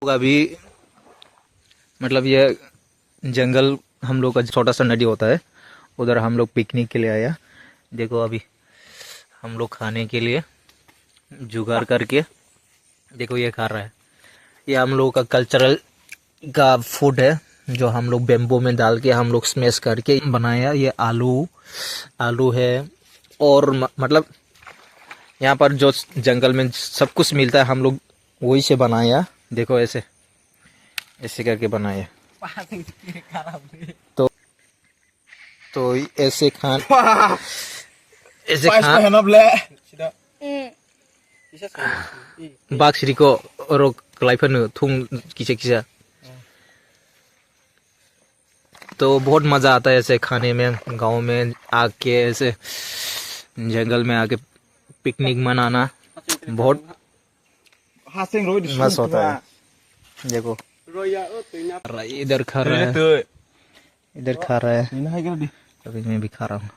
अभी मतलब ये जंगल हम लोग का छोटा सा नदी होता है, उधर हम लोग पिकनिक के लिए आया। देखो अभी हम लोग खाने के लिए जुगाड़ करके देखो ये खा रहा है। ये हम लोग का कल्चरल का फूड है जो हम लोग बेम्बो में डाल के हम लोग स्मैश करके बनाया। ये आलू आलू है और मतलब यहाँ पर जो जंगल में सब कुछ मिलता है हम लोग वही से बनाया। देखो ऐसे ऐसे करके बनाया। तो तो ऐसे खान बाक्सरी को और लाइफन थुंग किसे किसे। तो बहुत मज़ा आता है ऐसे खाने में, गांव में आके ऐसे जंगल में आके पिकनिक मनाना बहुत मस्त होता है। देखो इधर खा रहा है, इधर खा रहा है, अभी मैं भी खा रहा हूँ।